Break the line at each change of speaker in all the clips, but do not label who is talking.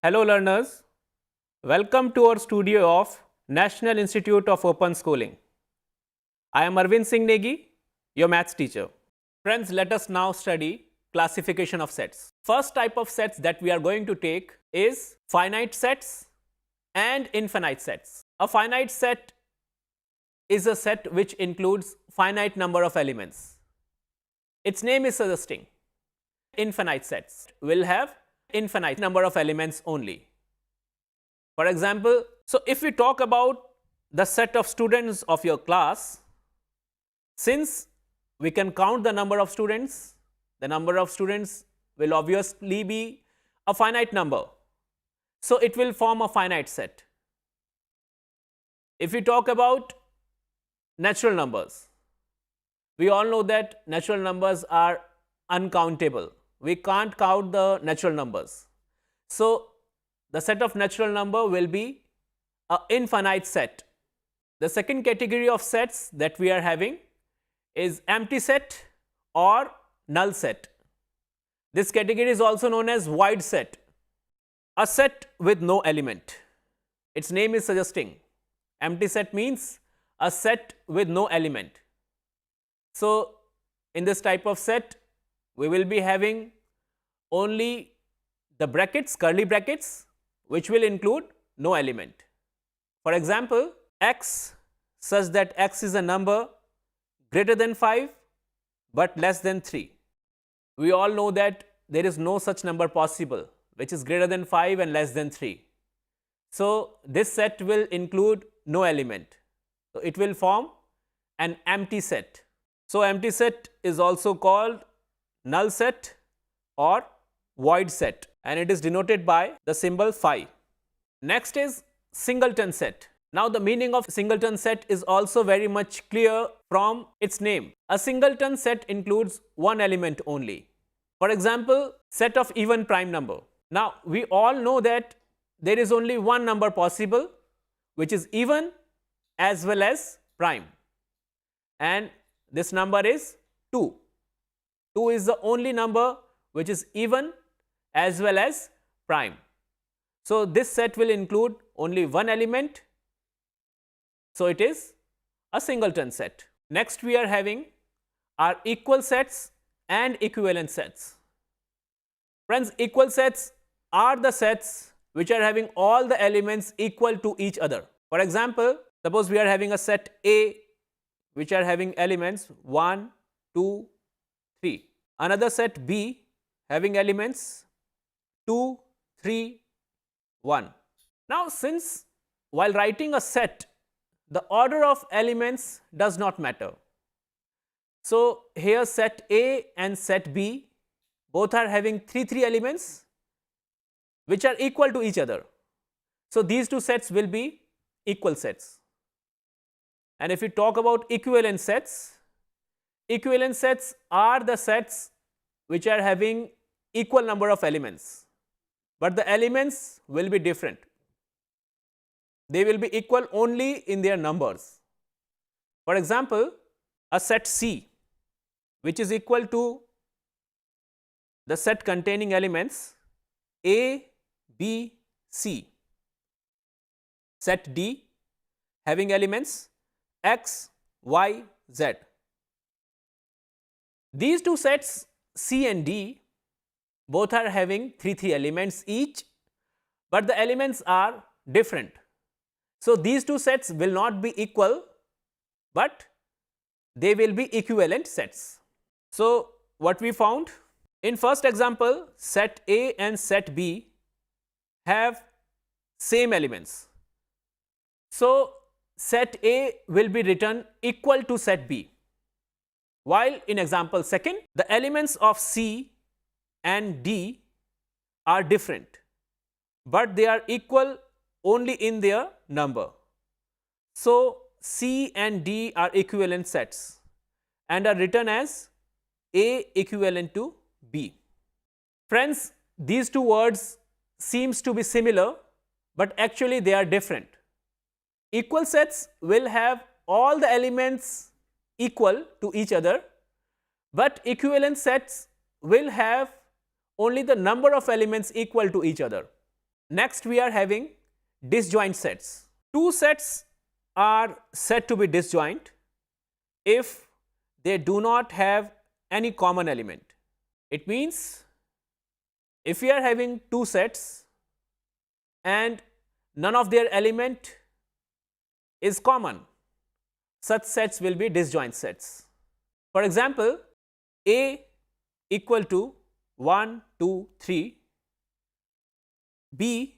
Hello learners, welcome to our studio of National Institute of Open Schooling. I am Arvind Singh Negi, your maths teacher. Friends, let us now study classification of sets. First type of sets that we are going to take is finite sets and infinite sets. A finite set is a set which includes finite number of elements. Its name is suggesting. Infinite sets will have infinite number of elements only. For example, so if we talk about the set of students of your class, since we can count the number of students will obviously be a finite number. So it will form a finite set. If we talk about natural numbers, we all know that natural numbers are uncountable. We can't count the natural numbers. So the set of natural number will be an infinite set. The second category of sets that we are having is empty set or null set. This category is also known as void set. A set with no element. Its name is suggesting. Empty set means a set with no element. So in this type of set, we will be having only the brackets, curly brackets, which will include no element. For example, x such that x is a number greater than 5 but less than 3. We all know that there is no such number possible which is greater than 5 and less than 3. So this set will include no element. So it will form an empty set. So empty set is also called null set or void set, and it is denoted by the symbol phi. Next is singleton set. Now the meaning of singleton set is also very much clear from its name. A singleton set includes one element only. For example, set of even prime number. Now we all know that there is only one number possible which is even as well as prime, and this number is 2. 2 is the only number which is even as well as prime. So this set will include only one element. So it is a singleton set. Next we are having our equal sets and equivalent sets. Friends, equal sets are the sets which are having all the elements equal to each other. For example, suppose we are having a set A which are having elements 1, 2, 3. Another set B having elements 2, 3, 1. Now since while writing a set, the order of elements does not matter. So here set A and set B both are having 3 elements which are equal to each other. So these two sets will be equal sets. And if we talk about equivalent sets are the sets which are having equal number of elements, but the elements will be different. They will be equal only in their numbers. For example, a set C which is equal to the set containing elements A, B, C. Set D having elements X, Y, Z. These two sets C and D both are having 3 elements each, but the elements are different. So these two sets will not be equal, but they will be equivalent sets. So what we found in first example, set A and set B have same elements. So set A will be written equal to set B, while in example second, the elements of C and D are different, but they are equal only in their number. So C and D are equivalent sets and are written as A equivalent to B. Friends, these two words seems to be similar, but actually they are different. Equal sets will have all the elements equal to each other, but equivalent sets will have only the number of elements equal to each other. Next we are having disjoint sets. Two sets are said to be disjoint if they do not have any common element. It means if we are having two sets and none of their element is common, such sets will be disjoint sets. For example, A equal to 1, 2, 3, B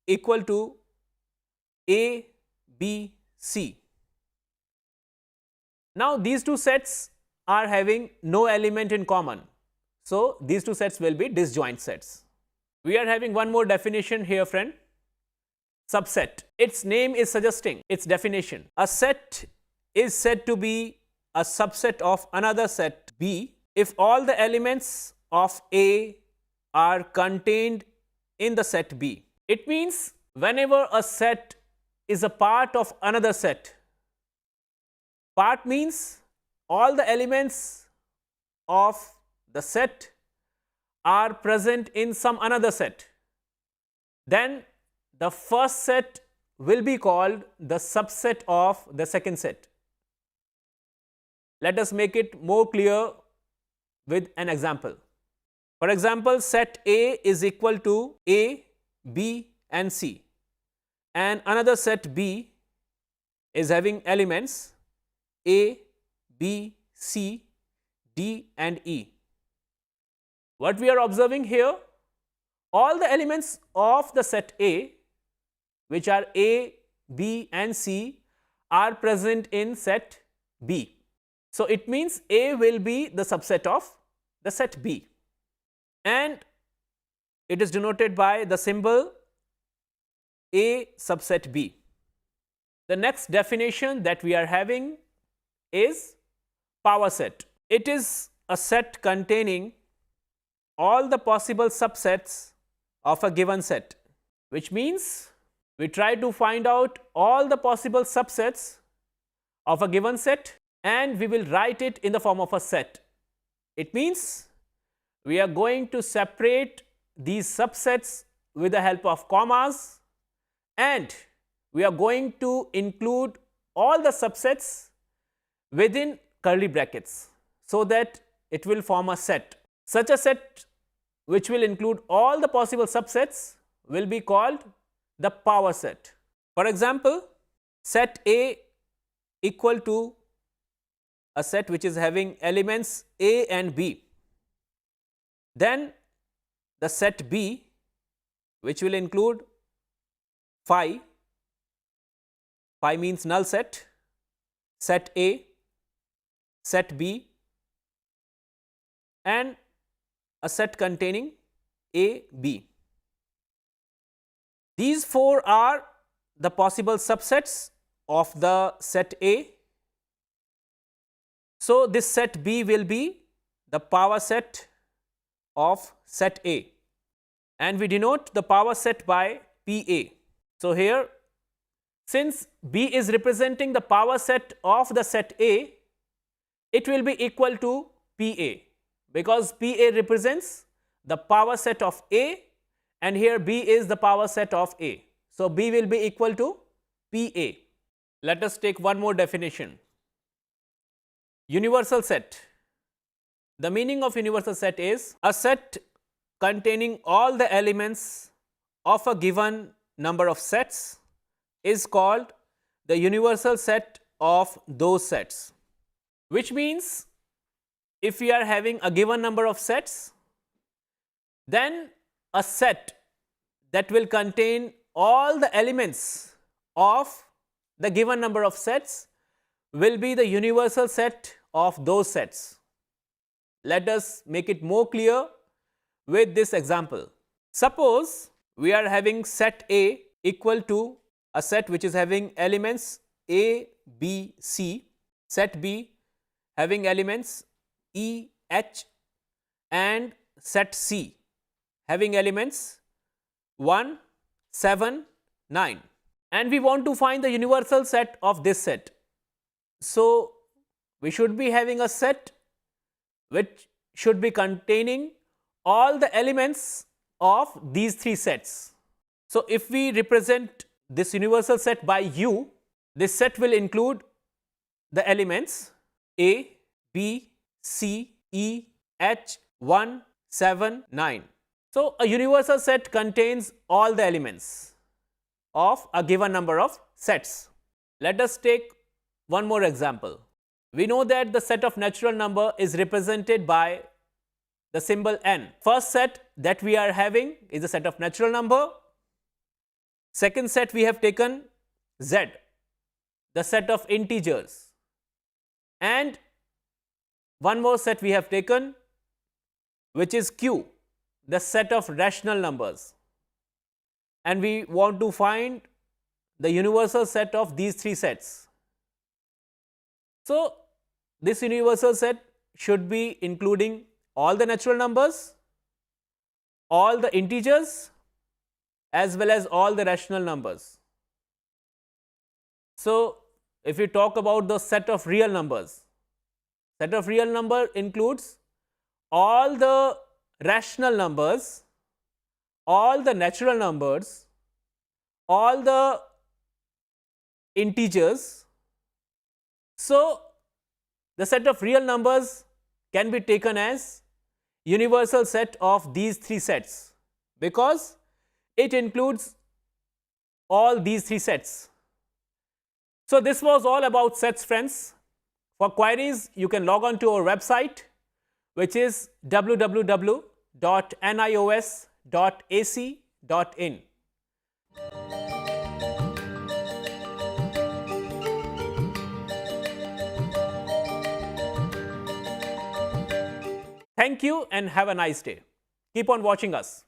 equal to A, B, C. Now these two sets are having no element in common. So these two sets will be disjoint sets. We are having one more definition here, friend. Subset. Its name is suggesting its definition. A set is said to be a subset of another set B if all the elements of A are contained in the set B. It means whenever a set is a part of another set, part means all the elements of the set are present in some another set, then the first set will be called the subset of the second set. Let us make it more clear with an example. For example, set A is equal to A, B and C, and another set B is having elements A, B, C, D and E. What we are observing here, all the elements of the set A, which are A, B and C, are present in set B. So it means A will be the subset of the set B, and it is denoted by the symbol A subset B. The next definition that we are having is power set. It is a set containing all the possible subsets of a given set, which means we try to find out all the possible subsets of a given set and we will write it in the form of a set. It means we are going to separate these subsets with the help of commas, and we are going to include all the subsets within curly brackets so that it will form a set. Such a set which will include all the possible subsets will be called the power set. For example, set A equal to a set which is having elements A and B. Then the set B, which will include phi means null set A, set B and a set containing A, B. These four are the possible subsets of the set A. So this set B will be the power set of set A, and we denote the power set by PA. So here, since B is representing the power set of the set A, it will be equal to PA, because PA represents the power set of A and here B is the power set of A. So B will be equal to PA. Let us take one more definition. Universal set. The meaning of universal set is a set containing all the elements of a given number of sets is called the universal set of those sets, which means if we are having a given number of sets, then a set that will contain all the elements of the given number of sets will be the universal set of those sets. Let us make it more clear with this example. Suppose we are having set A equal to a set which is having elements A, B, C, set B having elements E, H and set C having elements 1, 7, 9, and we want to find the universal set of this set. So we should be having a set which should be containing all the elements of these three sets. So if we represent this universal set by U, this set will include the elements A, B, C, E, H, 1, 7, 9. So a universal set contains all the elements of a given number of sets. Let us take one more example. We know that the set of natural number is represented by the symbol n. First set that we are having is the set of natural number. Second set we have taken z, the set of integers. And one more set we have taken, which is q, the set of rational numbers. And we want to find the universal set of these three sets. So this universal set should be including all the natural numbers, all the integers, as well as all the rational numbers. So if we talk about the set of real numbers, set of real number includes all the rational numbers, all the natural numbers, all the integers. So the set of real numbers can be taken as universal set of these three sets because it includes all these three sets. So this was all about sets, friends. For queries, you can log on to our website, which is www.nios.ac.in. Thank you and have a nice day. Keep on watching us.